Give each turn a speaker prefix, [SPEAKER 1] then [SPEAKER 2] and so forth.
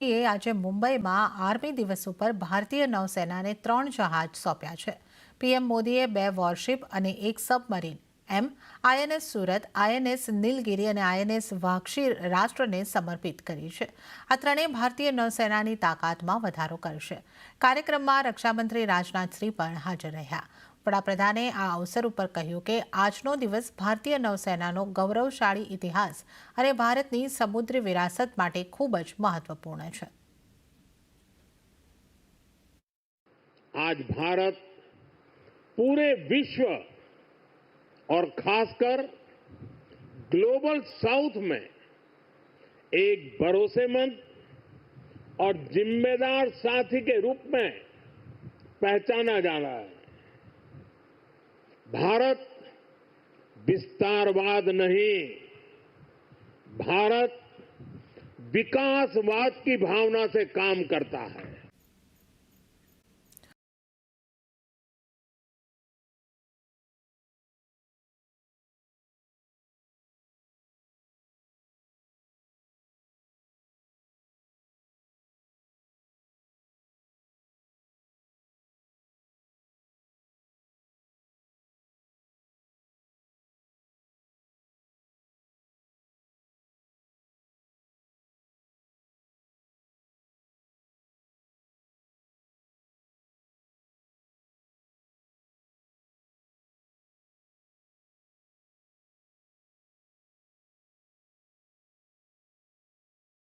[SPEAKER 1] એ આજે મુંબઈમાં આર્મી દિવસ ઉપર ભારતીય નૌસેનાને 3 જહાજ સોંપ્યા છે. પીએમ મોદીએ 2 વોરશિપ અને 1 સબમરીન એમ આઈએનએસ સુરત, આઈએનએસ નીલગિરી અને આઈએનએસ વાક્ષી રાષ્ટ્રને સમર્પિત કરી છે. આ ત્રણેય ભારતીય નૌસેનાની તાકાતમાં વધારો કરશે. કાર્યક્રમમાં રક્ષામંત્રી રાજનાથસિંહ પણ હાજર રહ્યા. વડાપ્રધાને આ અવસર ઉપર કહ્યું કે આજનો દિવસ ભારતીય નૌસેનાનો ગૌરવશાળી ઇતિહાસ અને ભારતની સમુદ્રી વિરાસત માટે ખૂબ જ મહત્વપૂર્ણ છે.
[SPEAKER 2] आज भारत पूरे विश्व और खासकर ग्लोबल साउथ में एक भरोसेमंद और जिम्मेदार साथी के रूप में पहचाना जा रहा है. भारत विस्तारवाद नहीं, भारत विकासवाद की भावना से काम करता है.